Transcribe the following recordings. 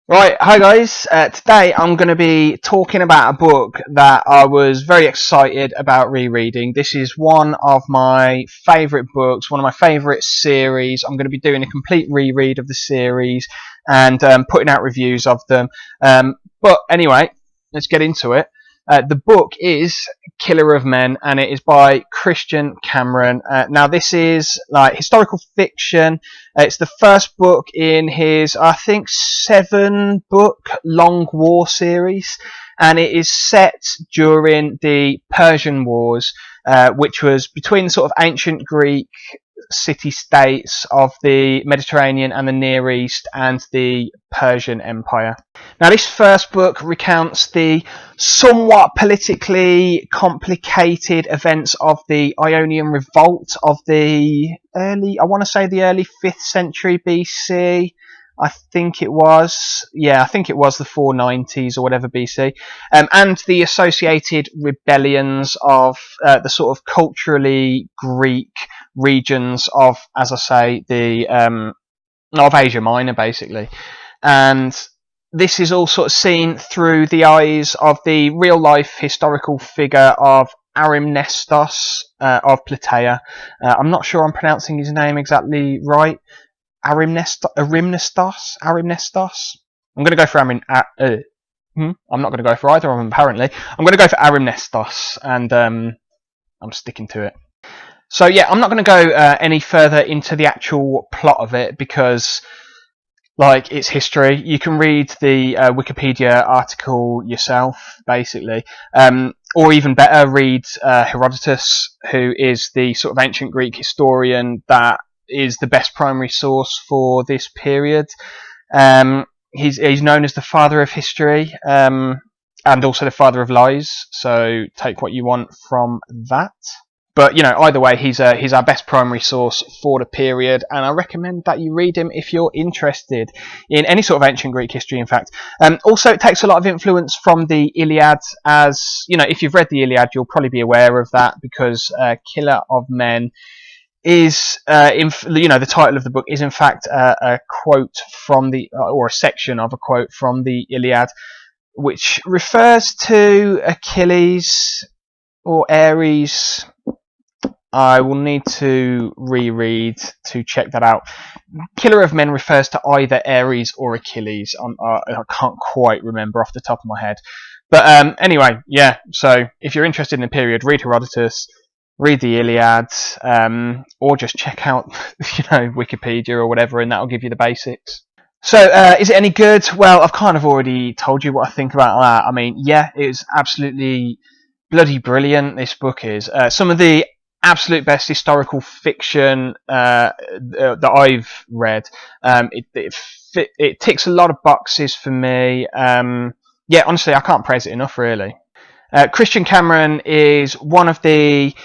Right, hi guys. Today I'm going to be talking about a book that I was very excited about rereading. This is one of my favourite books, one of my favourite series. I'm going to be doing a complete reread of the series and putting out reviews of them. But anyway, let's get into it. The book is Killer of Men, and it is by Christian Cameron. Now, this is like historical fiction. It's the first book in his, I think, 7-book long war series, and it is set during the Persian Wars, which was between the sort of ancient Greek city-states of the Mediterranean and the Near East and the Persian Empire. Now, this first book recounts the somewhat politically complicated events of the Ionian Revolt of the early, I want to say the early 5th century BC. I think it was the 490s or whatever BC, and the associated rebellions of the sort of culturally Greek regions of, as I say, the of Asia Minor, basically. And this is all sort of seen through the eyes of the real-life historical figure of Arimnestos of Plataea. I'm not sure I'm pronouncing his name exactly right. Arimnestos. I'm going to go for I'm not going to go for either of them, apparently. I'm going to go for Arimnestos, and I'm sticking to it. So yeah, I'm not going to go any further into the actual plot of it because, like, it's history. You can read the Wikipedia article yourself, basically. Or even better, read Herodotus, who is the sort of ancient Greek historian that is the best primary source for this period. He's known as the father of history, and also the father of lies. So take what you want from that. But either way, he's our best primary source for the period, and I recommend that you read him if you're interested in any sort of ancient Greek history. In fact, also it takes a lot of influence from the Iliad. As if you've read the Iliad, you'll probably be aware of that because Killer of Men is, the title of the book is in fact a quote from or a section of a quote from the Iliad, which refers to Achilles or Ares. I will need to reread to check that out. Killer of Men refers to either Ares or Achilles. I can't quite remember off the top of my head. But anyway, yeah, so if you're interested in the period, read Herodotus, read the Iliad, or just check out Wikipedia or whatever, and that'll give you the basics. So, is it any good? Well, I've kind of already told you what I think about that. I mean, yeah, it's absolutely bloody brilliant, this book is. Some of the absolute best historical fiction that I've read. It ticks a lot of boxes for me. Yeah, honestly, I can't praise it enough, really. Christian Cameron is one of the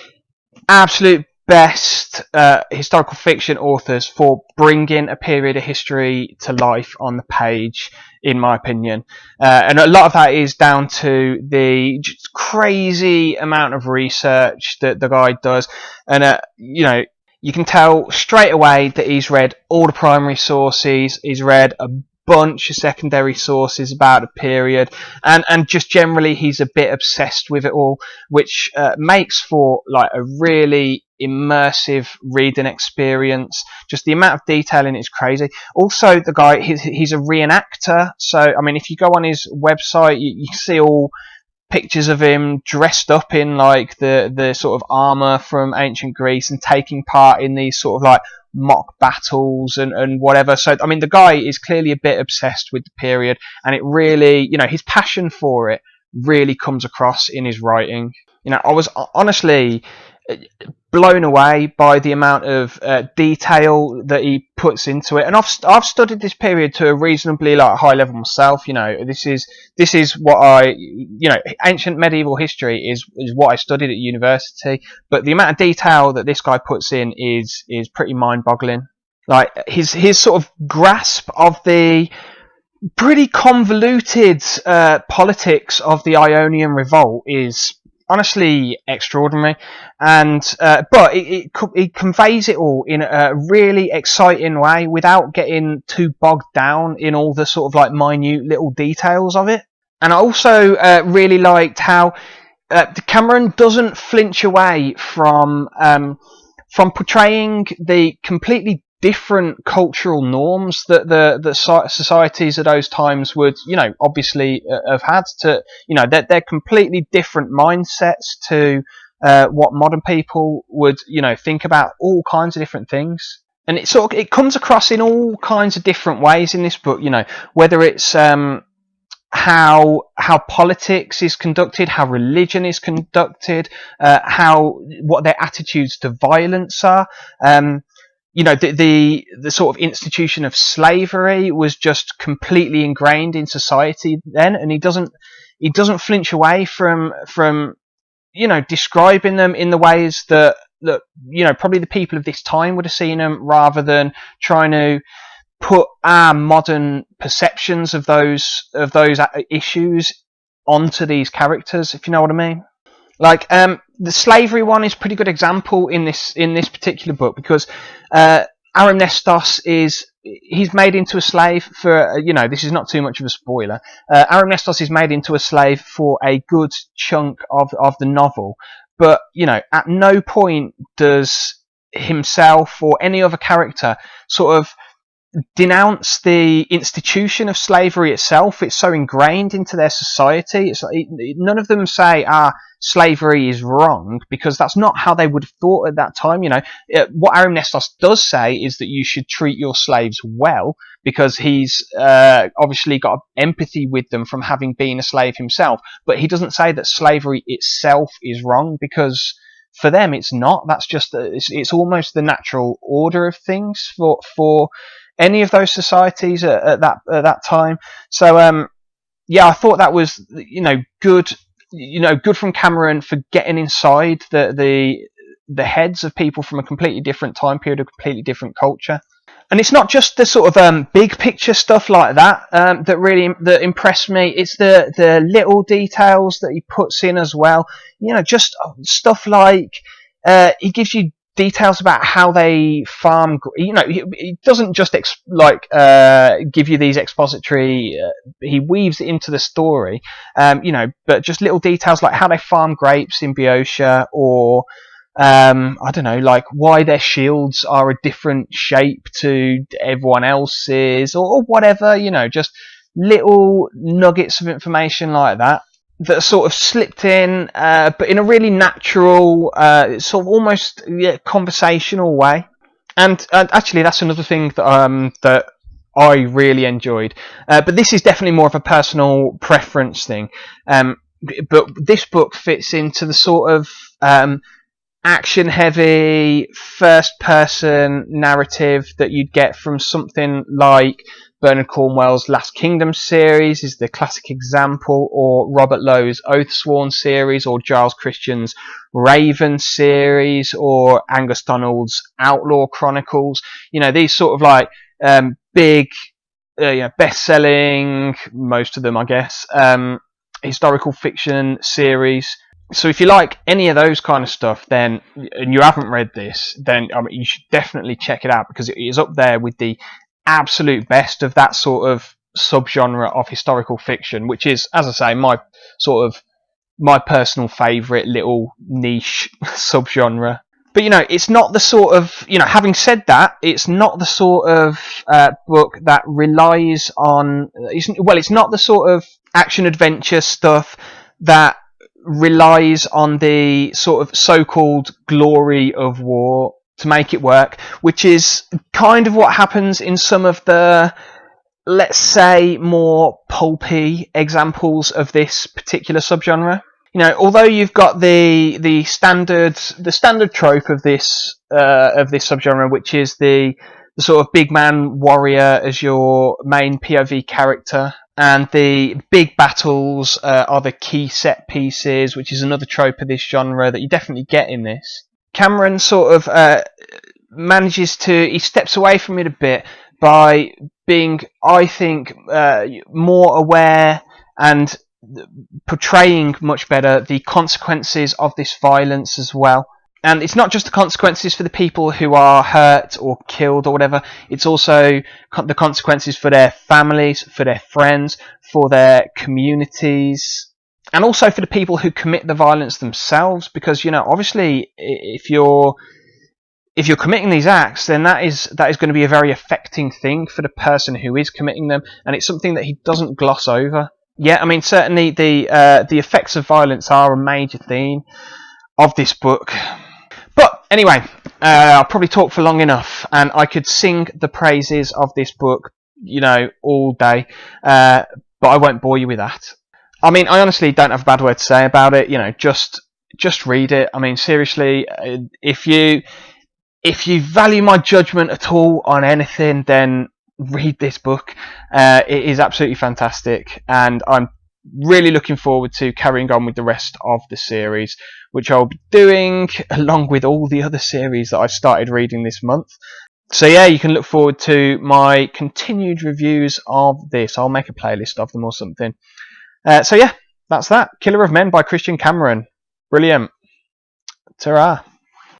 absolute best historical fiction authors for bringing a period of history to life on the page, in my opinion. And a lot of that is down to the just crazy amount of research that the guy does. And, you can tell straight away that he's read all the primary sources, he's read a bunch of secondary sources about the period, and just generally he's a bit obsessed with it all, which makes for like a really immersive reading experience. Just the amount of detail in it is crazy. Also, the guy, he's a reenactor, so I mean, if you go on his website, you see all pictures of him dressed up in like the sort of armor from ancient Greece and taking part in these sort of like mock battles and whatever. So I mean, the guy is clearly a bit obsessed with the period, and it really, his passion for it really comes across in his writing. I was honestly blown away by the amount of detail that he puts into it, and I've studied this period to a reasonably high level myself. This is what ancient medieval history is what I studied at university, but the amount of detail that this guy puts in is pretty mind-boggling. Like his sort of grasp of the pretty convoluted politics of the Ionian Revolt is honestly extraordinary, and but it conveys it all in a really exciting way without getting too bogged down in all the sort of like minute little details of it. And I also really liked how Cameron doesn't flinch away from portraying the completely different cultural norms that the societies of those times would, obviously have had to, they're completely different mindsets to what modern people would, think about all kinds of different things. And it comes across in all kinds of different ways in this book, whether it's how politics is conducted, how religion is conducted, what their attitudes to violence are. The sort of institution of slavery was just completely ingrained in society then, and he doesn't flinch away from describing them in the ways that probably the people of this time would have seen them, rather than trying to put our modern perceptions of those issues onto these characters, if you know what I mean. Like the slavery one is a pretty good example in this particular book, because Arimnestos he's made into a slave for this is not too much of a spoiler. Arimnestos is made into a slave for a good chunk of the novel, but at no point does himself or any other character sort of denounce the institution of slavery itself. It's so ingrained into their society. It's like, none of them say, slavery is wrong, because that's not how they would have thought at that time. What Arimnestos does say is that you should treat your slaves well, because he's obviously got empathy with them from having been a slave himself. But he doesn't say that slavery itself is wrong, because for them it's not. That's just it's almost the natural order of things for any of those societies at that time. So I thought that was good. Good from Cameron for getting inside the heads of people from a completely different time period, a completely different culture. And it's not just the sort of big picture stuff like that that impressed me. It's the little details that he puts in as well. Just stuff like he gives you details about how they farm. He doesn't just give you these expository. He weaves it into the story. But just little details like how they farm grapes in Boeotia, or I don't know, like why their shields are a different shape to everyone else's, or whatever. Just little nuggets of information like that are sort of slipped in, but in a really natural, sort of almost conversational way. And actually, that's another thing that I really enjoyed. But this is definitely more of a personal preference thing. But this book fits into the sort of action-heavy, first-person narrative that you'd get from something like Bernard Cornwell's Last Kingdom series is the classic example, or Robert Lowe's Oathsworn series, or Giles Christian's Raven series, or Angus Donald's Outlaw Chronicles. These sort of like big, best-selling, most of them, I guess, historical fiction series. So if you like any of those kind of stuff, then, and you haven't read this, then you should definitely check it out, because it is up there with the absolute best of that sort of subgenre of historical fiction, which is, as I say, my personal favourite little niche subgenre. But it's not the sort of, having said that, it's not the sort of book that relies on. It's not the sort of action adventure stuff that relies on the sort of so-called glory of war to make it work, which is kind of what happens in some of the, let's say, more pulpy examples of this particular subgenre. Although you've got the standard trope of this subgenre, which is the sort of big man warrior as your main POV character, and the big battles are the key set pieces, which is another trope of this genre that you definitely get in this. Cameron sort of he steps away from it a bit by being, I think, more aware and portraying much better the consequences of this violence as well. And it's not just the consequences for the people who are hurt or killed or whatever, it's also the consequences for their families, for their friends, for their communities, and also for the people who commit the violence themselves. Because, obviously, if you're committing these acts, then that is going to be a very affecting thing for the person who is committing them, and it's something that he doesn't gloss over. Yeah, I mean, certainly the effects of violence are a major theme of this book. But anyway, I'll probably talk for long enough, and I could sing the praises of this book, all day, but I won't bore you with that. I mean, I honestly don't have a bad word to say about it. Just read it. I mean, seriously, if you value my judgment at all on anything, then read this book. It is absolutely fantastic, and I'm really looking forward to carrying on with the rest of the series, which I'll be doing along with all the other series that I've started reading this month. So yeah, you can look forward to my continued reviews of this. I'll make a playlist of them or something. So yeah, that's that. Killer of Men by Christian Cameron. Brilliant. Ta-ra.